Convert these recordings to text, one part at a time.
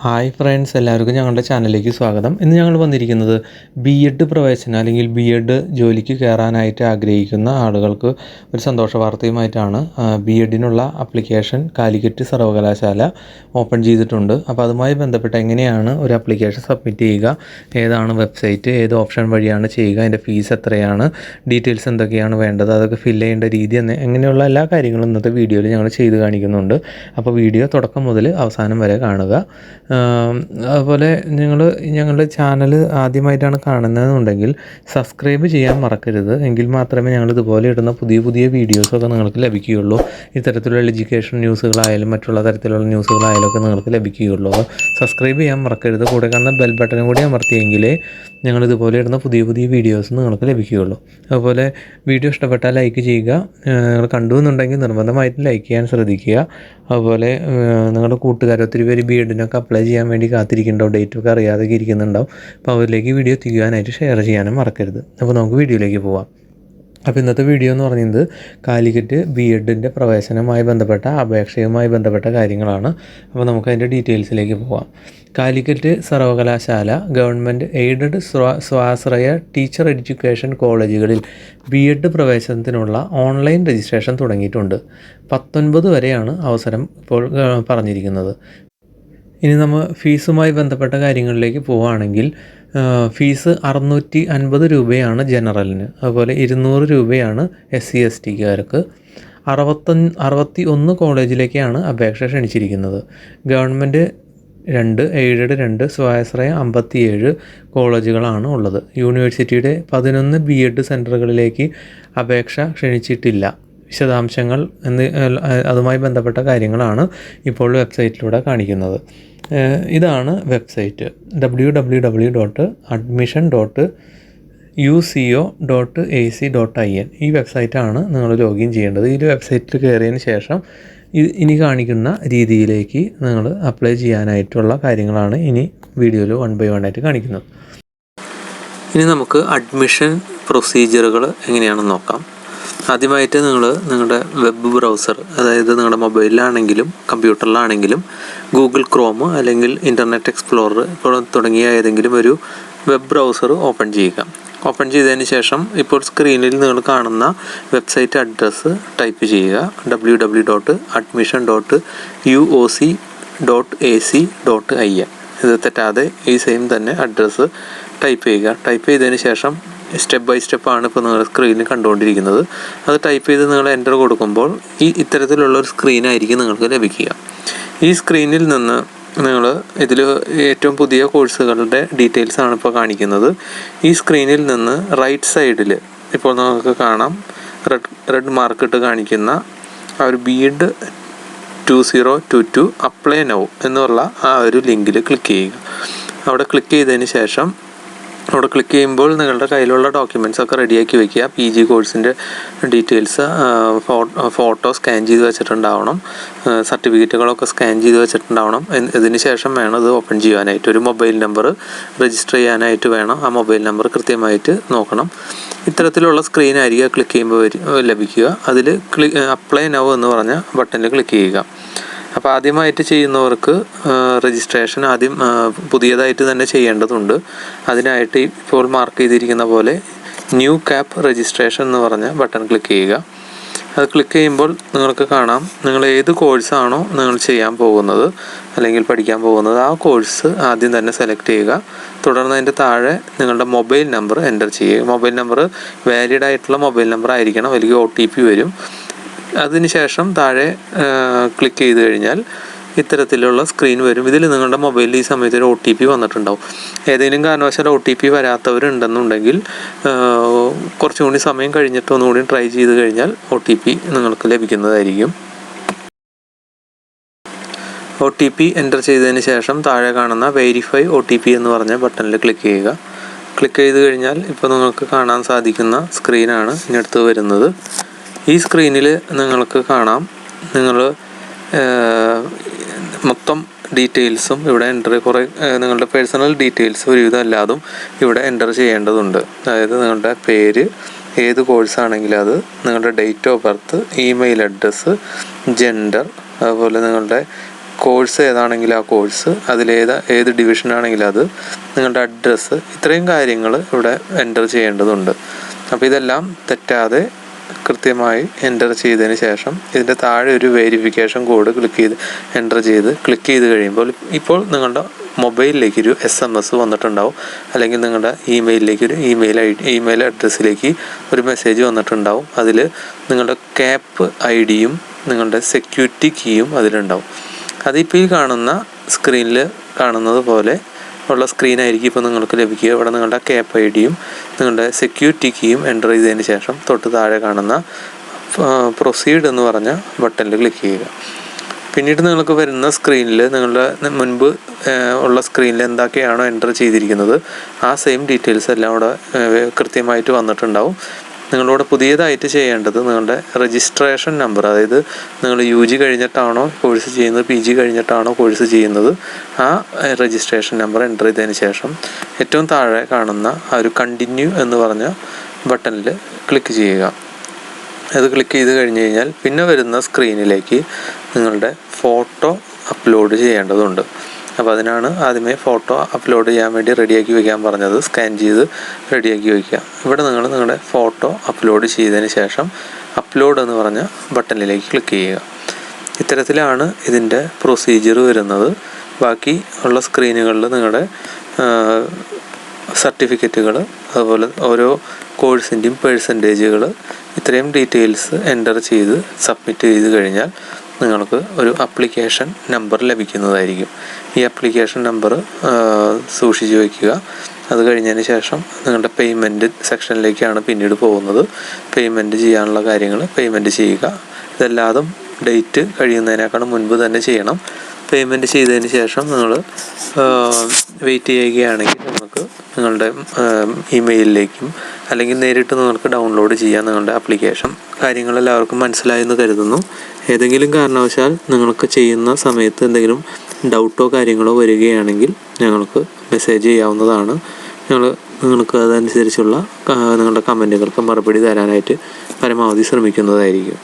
Hi friends, എല്ലാവർക്കും ഞങ്ങളുടെ ചാനലിലേക്ക് സ്വാഗതം. ഇന്ന് ഞങ്ങൾ വന്നിരിക്കുന്നത് B.Ed പ്രവേശനം അല്ലെങ്കിൽ B.Ed ജോലിക്ക് കയറാനായിട്ട് ആഗ്രഹിക്കുന്ന ആളുകൾക്ക് ഒരു സന്തോഷ വാർത്തയുമായിട്ടാണ്. B.Edനുള്ള ആപ്ലിക്കേഷൻ കാലിക്കറ്റ് സർവകലാശാല ഓപ്പൺ ചെയ്തിട്ടുണ്ട്. അപ്പോൾ അതുമായി ബന്ധപ്പെട്ട് എങ്ങനെയാണ് ഒരു ആപ്ലിക്കേഷൻ സബ്മിറ്റ് ചെയ്യുക, ഏതാണ് വെബ്സൈറ്റ്, ഏത് ഓപ്ഷൻ വഴിയാണ് ചെയ്യുക, അതിൻ്റെ ഫീസ് എത്രയാണ്, ഡീറ്റെയിൽസ് എന്തൊക്കെയാണ് വേണ്ടത്, അതൊക്കെ ഫില്ല് ചെയ്യേണ്ട രീതി എങ്ങനെയുള്ള എല്ലാ കാര്യങ്ങളും ഇന്നത്തെ വീഡിയോയിൽ ഞങ്ങൾ ചെയ്ത് കാണിക്കുന്നുണ്ട്. അപ്പോൾ വീഡിയോ തുടക്കം മുതൽ അവസാനം വരെ കാണുക. അതുപോലെ ഞങ്ങളുടെ ചാനൽ ആദ്യമായിട്ടാണ് കാണുന്നതെന്നുണ്ടെങ്കിൽ സബ്സ്ക്രൈബ് ചെയ്യാൻ മറക്കരുത്. എങ്കിൽ മാത്രമേ ഞങ്ങൾ ഇതുപോലെ ഇടുന്ന പുതിയ പുതിയ വീഡിയോസൊക്കെ നിങ്ങൾക്ക് ലഭിക്കുകയുള്ളൂ. ഇത്തരത്തിലുള്ള എഡ്യൂക്കേഷൻ ന്യൂസുകളായാലും മറ്റുള്ള തരത്തിലുള്ള ന്യൂസുകളായാലും ഒക്കെ നിങ്ങൾക്ക് ലഭിക്കുകയുള്ളൂ. സബ്സ്ക്രൈബ് ചെയ്യാൻ മറക്കരുത്. കൂടെ കാണുന്ന ബെൽ ബട്ടനും കൂടി അമർത്തിയെങ്കിലേ ഞങ്ങൾ ഇതുപോലെ ഇടുന്ന പുതിയ പുതിയ വീഡിയോസ് നിങ്ങൾക്ക് ലഭിക്കുകയുള്ളൂ. അതുപോലെ വീഡിയോ ഇഷ്ടപ്പെട്ടാൽ ലൈക്ക് ചെയ്യുക. നിങ്ങൾ കണ്ടു എന്നുണ്ടെങ്കിൽ നിർബന്ധമായിട്ടും ലൈക്ക് ചെയ്യാൻ ശ്രദ്ധിക്കുക. അതുപോലെ നിങ്ങളുടെ കൂട്ടുകാർ ഒത്തിരി പേര് B.Edനൊക്കെ അപ്ലൈ ചെയ്യാൻ വേണ്ടി കാത്തിരിക്കുന്നുണ്ടാവും, ഡേറ്റൊക്കെ അറിയാതെ ഇരിക്കുന്നുണ്ടാവും. അപ്പോൾ അവരിലേക്ക് വീഡിയോ എത്തിക്കുവാനായിട്ട് ഷെയർ ചെയ്യാനും മറക്കരുത്. അപ്പോൾ നമുക്ക് വീഡിയോയിലേക്ക് പോവാം. അപ്പോൾ ഇന്നത്തെ വീഡിയോ എന്ന് പറയുന്നത് കാലിക്കറ്റ് B.Edൻ്റെ പ്രവേശനവുമായി ബന്ധപ്പെട്ട അപേക്ഷയുമായി ബന്ധപ്പെട്ട കാര്യങ്ങളാണ്. അപ്പോൾ നമുക്ക് അതിൻ്റെ ഡീറ്റെയിൽസിലേക്ക് പോവാം. കാലിക്കറ്റ് സർവകലാശാല ഗവൺമെൻറ് എയ്ഡഡ് സ്വാശ്രയ ടീച്ചർ എഡ്യൂക്കേഷൻ കോളേജുകളിൽ B.Ed പ്രവേശനത്തിനുള്ള ഓൺലൈൻ രജിസ്ട്രേഷൻ തുടങ്ങിയിട്ടുണ്ട്. 19 വരെയാണ് അവസരം ഇപ്പോൾ പറഞ്ഞിരിക്കുന്നത്. ഇനി നമ്മൾ ഫീസുമായി ബന്ധപ്പെട്ട കാര്യങ്ങളിലേക്ക് പോവുകയാണെങ്കിൽ ഫീസ് 650 രൂപയാണ് ജനറലിന്. അതുപോലെ 200 രൂപയാണ് SC/STക്കാർക്ക്. 61 കോളേജിലേക്കാണ് അപേക്ഷ ക്ഷണിച്ചിരിക്കുന്നത്. ഗവൺമെൻറ് 2, എയ്ഡഡ് 2, സ്വാശ്രയ 57 കോളേജുകളാണ് ഉള്ളത്. യൂണിവേഴ്സിറ്റിയുടെ 11 B.Ed സെൻറ്ററുകളിലേക്ക് അപേക്ഷ ക്ഷണിച്ചിട്ടില്ല. വിശദാംശങ്ങൾ അതുമായി ബന്ധപ്പെട്ട കാര്യങ്ങളാണ് ഇപ്പോൾ വെബ്സൈറ്റിലൂടെ കാണിക്കുന്നത്. ഇതാണ് വെബ്സൈറ്റ് www.admission.uco.ac.in. ഈ വെബ്സൈറ്റാണ് നിങ്ങൾ ലോഗിൻ ചെയ്യേണ്ടത്. ഈ വെബ്സൈറ്റിൽ കയറിയതിന് ശേഷം ഇനി കാണിക്കുന്ന രീതിയിലേക്ക് നിങ്ങൾ അപ്ലൈ ചെയ്യാനായിട്ടുള്ള കാര്യങ്ങളാണ് ഇനി വീഡിയോയിൽ 1 by 1 ആയിട്ട് കാണിക്കുന്നത്. ഇനി നമുക്ക് അഡ്മിഷൻ പ്രൊസീജിയറുകൾ എങ്ങനെയാണെന്ന് നോക്കാം. ആദ്യമായിട്ട് നിങ്ങളുടെ വെബ് ബ്രൗസർ, അതായത് നിങ്ങളുടെ മൊബൈലിലാണെങ്കിലും കമ്പ്യൂട്ടറിലാണെങ്കിലും ഗൂഗിൾ ക്രോം അല്ലെങ്കിൽ ഇൻ്റർനെറ്റ് എക്സ്പ്ലോറർ തുടങ്ങിയ ഏതെങ്കിലും ഒരു വെബ് ബ്രൗസർ ഓപ്പൺ ചെയ്യുക. ഓപ്പൺ ചെയ്തതിന് ശേഷം ഇപ്പോൾ സ്ക്രീനിൽ നിങ്ങൾ കാണുന്ന വെബ്സൈറ്റ് അഡ്രസ്സ് ടൈപ്പ് ചെയ്യുക. www.admission.uoc.ac.in. ഇത് തെറ്റാതെ ഈ സെയിം തന്നെ അഡ്രസ്സ് ടൈപ്പ് ചെയ്യുക. ടൈപ്പ് ചെയ്തതിന് ശേഷം സ്റ്റെപ്പ് ബൈ സ്റ്റെപ്പാണ് ഇപ്പോൾ നിങ്ങൾ സ്ക്രീനിൽ കണ്ടുകൊണ്ടിരിക്കുന്നത്. അത് ടൈപ്പ് ചെയ്ത് നിങ്ങൾ എൻ്റർ കൊടുക്കുമ്പോൾ ഇത്തരത്തിലുള്ള ഒരു സ്ക്രീനായിരിക്കും നിങ്ങൾക്ക് ലഭിക്കുക. ഈ സ്ക്രീനിൽ നിന്ന് ഇതിൽ ഏറ്റവും പുതിയ കോഴ്സുകളുടെ ഡീറ്റെയിൽസാണ് ഇപ്പോൾ കാണിക്കുന്നത്. ഈ സ്ക്രീനിൽ നിന്ന് റൈറ്റ് സൈഡിൽ ഇപ്പോൾ നിങ്ങൾക്ക് കാണാം റെഡ് മാർക്കിട്ട് കാണിക്കുന്ന ആ ഒരു B.Ed 2022 അപ്ലൈ നൗ എന്നുള്ള ആ ഒരു ലിങ്കിൽ ക്ലിക്ക് ചെയ്യുക. അവിടെ ക്ലിക്ക് ചെയ്തതിന് ശേഷം അവിടെ ക്ലിക്ക് ചെയ്യുമ്പോൾ നിങ്ങളുടെ കയ്യിലുള്ള ഡോക്യുമെൻറ്റ്സ് ഒക്കെ റെഡിയാക്കി വയ്ക്കുക. PG കോഴ്സിൻ്റെ ഡീറ്റെയിൽസ്, ഫോട്ടോ സ്കാൻ ചെയ്ത് വെച്ചിട്ടുണ്ടാവണം, സർട്ടിഫിക്കറ്റുകളൊക്കെ സ്കാൻ ചെയ്ത് വെച്ചിട്ടുണ്ടാവണം. ഇതിന് ശേഷം വേണം ഇത് ഓപ്പൺ ചെയ്യാനായിട്ട്. ഒരു മൊബൈൽ നമ്പർ രജിസ്റ്റർ ചെയ്യാനായിട്ട് വേണം. ആ മൊബൈൽ നമ്പർ കൃത്യമായിട്ട് നോക്കണം. ഇത്തരത്തിലുള്ള സ്ക്രീനായിരിക്കും ക്ലിക്ക് ചെയ്യുമ്പോൾ ലഭിക്കുക. അതിൽ അപ്ലൈ നൗ എന്ന് പറഞ്ഞ ബട്ടണിൽ ക്ലിക്ക് ചെയ്യുക. അപ്പോൾ ആദ്യമായിട്ട് ചെയ്യുന്നവർക്ക് രജിസ്ട്രേഷൻ ആദ്യം പുതിയതായിട്ട് തന്നെ ചെയ്യേണ്ടതുണ്ട്. അതിനായിട്ട് ഇപ്പോൾ മാർക്ക് ചെയ്തിരിക്കുന്ന പോലെ ന്യൂ ക്യാപ്പ് രജിസ്ട്രേഷൻ എന്ന് പറഞ്ഞ ബട്ടൺ ക്ലിക്ക് ചെയ്യുക. അത് ക്ലിക്ക് ചെയ്യുമ്പോൾ നിങ്ങൾക്ക് കാണാം നിങ്ങൾ ഏത് കോഴ്സാണോ നിങ്ങൾ ചെയ്യാൻ പോകുന്നത് അല്ലെങ്കിൽ പഠിക്കാൻ പോകുന്നത് ആ കോഴ്സ് ആദ്യം തന്നെ സെലക്ട് ചെയ്യുക. തുടർന്ന് അതിൻ്റെ താഴെ നിങ്ങളുടെ മൊബൈൽ നമ്പർ എൻ്റർ ചെയ്യുക. മൊബൈൽ നമ്പർ വാലിഡ് ആയിട്ടുള്ള മൊബൈൽ നമ്പർ ആയിരിക്കണം, അല്ലെങ്കിൽ OTP വരും. അതിനുശേഷം താഴെ ക്ലിക്ക് ചെയ്ത് കഴിഞ്ഞാൽ ഇത്തരത്തിലുള്ള സ്ക്രീൻ വരും. ഇതിൽ നിങ്ങളുടെ മൊബൈലിൽ ഈ സമയത്ത് ഒരു OTP വന്നിട്ടുണ്ടാവും. ഏതെങ്കിലും കാരണവശാൽ OTP വരാത്തവരുണ്ടെന്നുണ്ടെങ്കിൽ കുറച്ചും കൂടി സമയം കഴിഞ്ഞിട്ട് ഒന്നുകൂടി ട്രൈ ചെയ്ത് കഴിഞ്ഞാൽ OTP നിങ്ങൾക്ക് ലഭിക്കുന്നതായിരിക്കും. OTP എൻ്റർ ചെയ്തതിന് ശേഷം താഴെ കാണുന്ന വെരിഫൈ OTP എന്ന് പറഞ്ഞ ബട്ടണിൽ ക്ലിക്ക് ചെയ്യുക. ക്ലിക്ക് ചെയ്ത് കഴിഞ്ഞാൽ ഇപ്പോൾ നിങ്ങൾക്ക് കാണാൻ സാധിക്കുന്ന സ്ക്രീനാണ് ഇങ്ങടുത്ത് വരുന്നത്. ഈ സ്ക്രീനിൽ നിങ്ങൾക്ക് കാണാം നിങ്ങൾ മൊത്തം ഡീറ്റെയിൽസും ഇവിടെ നിങ്ങളുടെ പേഴ്സണൽ ഡീറ്റെയിൽസ് ഒരുവിധം എല്ലാതും ഇവിടെ എൻ്റർ ചെയ്യേണ്ടതുണ്ട്. അതായത് നിങ്ങളുടെ പേര്, ഏത് കോഴ്സാണെങ്കിലും അത്, നിങ്ങളുടെ date of birth, email address, gender, അതുപോലെ നിങ്ങളുടെ കോഴ്സ് ഏതാണെങ്കിലും ആ കോഴ്സ്, ഏത് ഡിവിഷനാണെങ്കിലും അത്, നിങ്ങളുടെ അഡ്രസ്സ്, ഇത്രയും കാര്യങ്ങൾ ഇവിടെ എൻ്റർ ചെയ്യേണ്ടതുണ്ട്. അപ്പോൾ ഇതെല്ലാം തെറ്റാതെ കൃത്യമായി എൻ്റർ ചെയ്തതിന് ശേഷം ഇതിൻ്റെ താഴെ ഒരു വെരിഫിക്കേഷൻ കോഡ് ക്ലിക്ക് ചെയ്ത് കഴിയുമ്പോൾ ഇപ്പോൾ നിങ്ങളുടെ മൊബൈലിലേക്കൊരു SMS വന്നിട്ടുണ്ടാവും, അല്ലെങ്കിൽ നിങ്ങളുടെ ഇമെയിൽ അഡ്രസ്സിലേക്ക് ഒരു മെസ്സേജ് വന്നിട്ടുണ്ടാവും. അതിൽ നിങ്ങളുടെ ക്യാപ്പ് ID-യും നിങ്ങളുടെ സെക്യൂരിറ്റി കീയും അതിലുണ്ടാവും. അതിപ്പോൾ ഈ കാണുന്ന സ്ക്രീനിൽ കാണുന്നത് പോലെ ഉള്ള സ്ക്രീനായിരിക്കും ഇപ്പോൾ നിങ്ങൾക്ക് ലഭിക്കുക. ഇവിടെ നിങ്ങളുടെ ക്യാപ്പ് ID-യും നിങ്ങളുടെ സെക്യൂരിറ്റി കീയും എൻ്റർ ചെയ്തതിന് ശേഷം തൊട്ട് താഴെ കാണുന്ന പ്രൊസീഡ് എന്ന് പറഞ്ഞ ബട്ടണിൽ ക്ലിക്ക് ചെയ്യുക. പിന്നീട് നിങ്ങൾക്ക് വരുന്ന സ്ക്രീനിൽ നിങ്ങളുടെ മുൻപ് ഉള്ള സ്ക്രീനിൽ എന്തൊക്കെയാണോ എൻ്റർ ചെയ്തിരിക്കുന്നത് ആ സെയിം ഡീറ്റെയിൽസ് എല്ലാം ഇവിടെ കൃത്യമായിട്ട് വന്നിട്ടുണ്ടാവും. നിങ്ങളിവിടെ പുതിയതായിട്ട് ചെയ്യേണ്ടത് നിങ്ങളുടെ രജിസ്ട്രേഷൻ നമ്പർ, അതായത് നിങ്ങൾ UG കഴിഞ്ഞിട്ടാണോ കോഴ്സ് ചെയ്യുന്നത്, PG കഴിഞ്ഞിട്ടാണോ കോഴ്സ് ചെയ്യുന്നത്, ആ രജിസ്ട്രേഷൻ നമ്പർ എൻ്റർ ചെയ്തതിന് ശേഷം ഏറ്റവും താഴെ കാണുന്ന ആ ഒരു കണ്ടിന്യൂ എന്ന് പറഞ്ഞ ബട്ടണിൽ ക്ലിക്ക് ചെയ്യുക. അത് ക്ലിക്ക് ചെയ്ത് കഴിഞ്ഞ് കഴിഞ്ഞാൽ പിന്നെ വരുന്ന സ്ക്രീനിലേക്ക് നിങ്ങളുടെ ഫോട്ടോ അപ്ലോഡ് ചെയ്യേണ്ടതുണ്ട്. അപ്പോൾ അതിനാണ് ആദ്യമേ ഫോട്ടോ അപ്ലോഡ് ചെയ്യാൻ വേണ്ടി റെഡിയാക്കി വയ്ക്കാൻ പറഞ്ഞത്. സ്കാൻ ചെയ്ത് റെഡിയാക്കി വയ്ക്കുക. ഇവിടെ നിങ്ങളുടെ ഫോട്ടോ അപ്ലോഡ് ചെയ്തതിന് ശേഷം അപ്ലോഡ് എന്ന് പറഞ്ഞ ബട്ടണിലേക്ക് ക്ലിക്ക് ചെയ്യുക. ഇത്തരത്തിലാണ് ഇതിൻ്റെ പ്രൊസീജിയർ വരുന്നത്. ബാക്കി ഉള്ള സ്ക്രീനുകളിൽ നിങ്ങളുടെ സർട്ടിഫിക്കറ്റുകൾ, അതുപോലെ ഓരോ കോഴ്സിൻ്റെയും പെർസെൻറ്റേജുകൾ, ഇത്രയും ഡീറ്റെയിൽസ് എൻ്റർ ചെയ്ത് സബ്മിറ്റ് ചെയ്ത് കഴിഞ്ഞാൽ നിങ്ങൾക്ക് ഒരു അപ്ലിക്കേഷൻ നമ്പർ ലഭിക്കുന്നതായിരിക്കും. ഈ അപ്ലിക്കേഷൻ നമ്പർ സൂക്ഷിച്ച് വയ്ക്കുക. അത് കഴിഞ്ഞതിന് ശേഷം നിങ്ങളുടെ പേയ്മെൻറ്റ് സെക്ഷനിലേക്കാണ് പിന്നീട് പോകുന്നത്. പേയ്മെൻറ്റ് ചെയ്യാനുള്ള കാര്യങ്ങൾ പേയ്മെൻറ്റ് ചെയ്യുക. ഇതെല്ലാതും ഡേറ്റ് കഴിയുന്നതിനേക്കാളും മുൻപ് തന്നെ ചെയ്യണം. പേയ്മെൻറ്റ് ചെയ്തതിന് ശേഷം നിങ്ങൾ വെയിറ്റ് ചെയ്യുകയാണെങ്കിൽ നിങ്ങൾക്ക് നിങ്ങളുടെ ഇമെയിലിലേക്കും അല്ലെങ്കിൽ നേരിട്ട് നിങ്ങൾക്ക് ഡൗൺലോഡ് ചെയ്യാം നിങ്ങളുടെ ആപ്ലിക്കേഷൻ. കാര്യങ്ങളെല്ലാവർക്കും മനസ്സിലായെന്ന് കരുതുന്നു. ഏതെങ്കിലും കാരണവശാൽ നിങ്ങൾക്ക് ചെയ്യുന്ന സമയത്ത് എന്തെങ്കിലും ഡൗട്ടോ കാര്യങ്ങളോ വരികയാണെങ്കിൽ ഞങ്ങൾക്ക് മെസ്സേജ് ചെയ്യാവുന്നതാണ്. നിങ്ങൾക്ക് അതനുസരിച്ചുള്ള നിങ്ങളുടെ കമൻറ്റുകൾക്ക് മറുപടി തരാനായിട്ട് പരമാവധി ശ്രമിക്കുന്നതായിരിക്കും.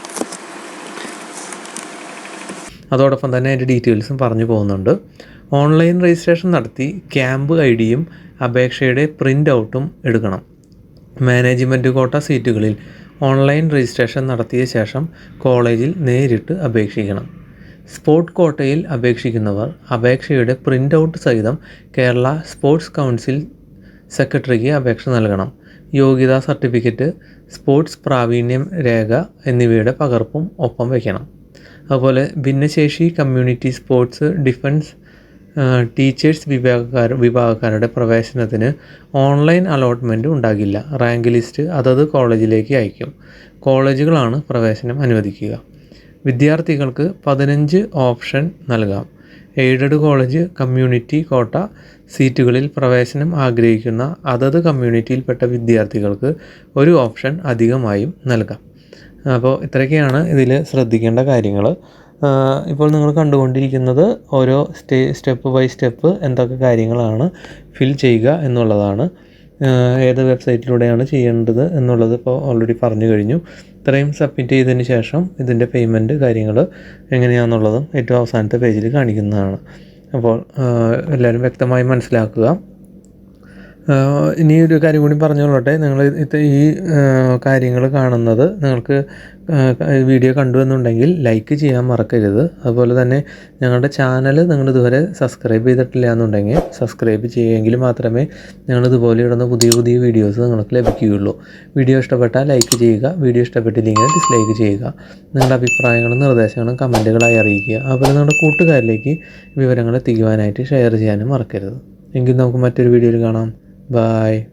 അതോടൊപ്പം തന്നെ അതിൻ്റെ ഡീറ്റെയിൽസും പറഞ്ഞു പോകുന്നുണ്ട്. ഓൺലൈൻ രജിസ്ട്രേഷൻ നടത്തി ക്യാമ്പ് ID-യും അപേക്ഷയുടെ പ്രിൻ്റ് ഔട്ടും എടുക്കണം. മാനേജ്മെൻറ്റ് കോട്ട സീറ്റുകളിൽ ഓൺലൈൻ രജിസ്ട്രേഷൻ നടത്തിയ ശേഷം കോളേജിൽ നേരിട്ട് അപേക്ഷിക്കണം. സ്പോർട്സ് കോട്ടയിൽ അപേക്ഷിക്കുന്നവർ അപേക്ഷയുടെ പ്രിൻ്റ് ഔട്ട് സഹിതം കേരള സ്പോർട്സ് കൗൺസിൽ സെക്രട്ടറിക്ക് അപേക്ഷ നൽകണം. യോഗ്യതാ സർട്ടിഫിക്കറ്റ്, സ്പോർട്സ് പ്രാവീണ്യം രേഖ എന്നിവയുടെ പകർപ്പും ഒപ്പം വയ്ക്കണം. അതുപോലെ ഭിന്നശേഷി, കമ്മ്യൂണിറ്റി സ്പോർട്സ്, ഡിഫൻസ്, ടീച്ചേഴ്സ് വിഭാഗക്കാരുടെ പ്രവേശനത്തിന് ഓൺലൈൻ അലോട്ട്മെൻറ്റ് ഉണ്ടാകില്ല. റാങ്ക് ലിസ്റ്റ് അതത് കോളേജിലേക്ക് അയക്കും. കോളേജുകളാണ് പ്രവേശനം അനുവദിക്കുക. വിദ്യാർത്ഥികൾക്ക് 15 ഓപ്ഷൻ നൽകാം. എയ്ഡഡ് കോളേജ് കമ്മ്യൂണിറ്റി കോട്ട സീറ്റുകളിൽ പ്രവേശനം ആഗ്രഹിക്കുന്ന അതത് കമ്മ്യൂണിറ്റിയിൽപ്പെട്ട വിദ്യാർത്ഥികൾക്ക് ഒരു ഓപ്ഷൻ അധികമായും നൽകാം. അപ്പോൾ ഇത്രയൊക്കെയാണ് ഇതിൽ ശ്രദ്ധിക്കേണ്ട കാര്യങ്ങൾ. ഇപ്പോൾ നിങ്ങൾ കണ്ടുകൊണ്ടിരിക്കുന്നത് ഓരോ സ്റ്റെപ്പ് ബൈ സ്റ്റെപ്പ് എന്തൊക്കെ കാര്യങ്ങളാണ് ഫിൽ ചെയ്യുക എന്നുള്ളതാണ്. ഏത് വെബ്സൈറ്റിലൂടെയാണ് ചെയ്യേണ്ടത് എന്നുള്ളത് ഇപ്പോൾ ഓൾറെഡി പറഞ്ഞു കഴിഞ്ഞു. ഇത്രയും സബ്മിറ്റ് ചെയ്തതിന് ശേഷം ഇതിൻ്റെ പേയ്മെൻറ്റ് കാര്യങ്ങൾ എങ്ങനെയാണെന്നുള്ളതും ഏറ്റവും അവസാനത്തെ പേജിൽ കാണിക്കുന്നതാണ്. അപ്പോൾ എല്ലാവരും വ്യക്തമായി മനസ്സിലാക്കുക. ഇനി ഒരു കാര്യം കൂടി പറഞ്ഞുകൊള്ളട്ടെ. നിങ്ങൾ ഈ കാര്യങ്ങൾ കാണുന്നത് നിങ്ങൾക്ക് വീഡിയോ കണ്ടു എന്നുണ്ടെങ്കിൽ ലൈക്ക് ചെയ്യാൻ മറക്കരുത്. അതുപോലെ തന്നെ ഞങ്ങളുടെ ചാനൽ നിങ്ങൾ ഇതുവരെ സബ്സ്ക്രൈബ് ചെയ്തിട്ടില്ല എന്നുണ്ടെങ്കിൽ സബ്സ്ക്രൈബ് ചെയ്യുമെങ്കിൽ മാത്രമേ ഞങ്ങളിതുപോലെ ഇടുന്ന പുതിയ പുതിയ വീഡിയോസ് നിങ്ങൾക്ക് ലഭിക്കുകയുള്ളൂ. വീഡിയോ ഇഷ്ടപ്പെട്ടാൽ ലൈക്ക് ചെയ്യുക. വീഡിയോ ഇഷ്ടപ്പെട്ടില്ലെങ്കിൽ ഡിസ്ലൈക്ക് ചെയ്യുക. നിങ്ങളുടെ അഭിപ്രായങ്ങളും നിർദ്ദേശങ്ങളും കമൻറ്റുകളായി അറിയിക്കുക. അതുപോലെ നിങ്ങളുടെ കൂട്ടുകാരിലേക്ക് വിവരങ്ങൾ എത്തിക്കുവാനായിട്ട് ഷെയർ ചെയ്യാനും മറക്കരുത്. എങ്കിൽ നമുക്ക് മറ്റൊരു വീഡിയോയിൽ കാണാം. Bye.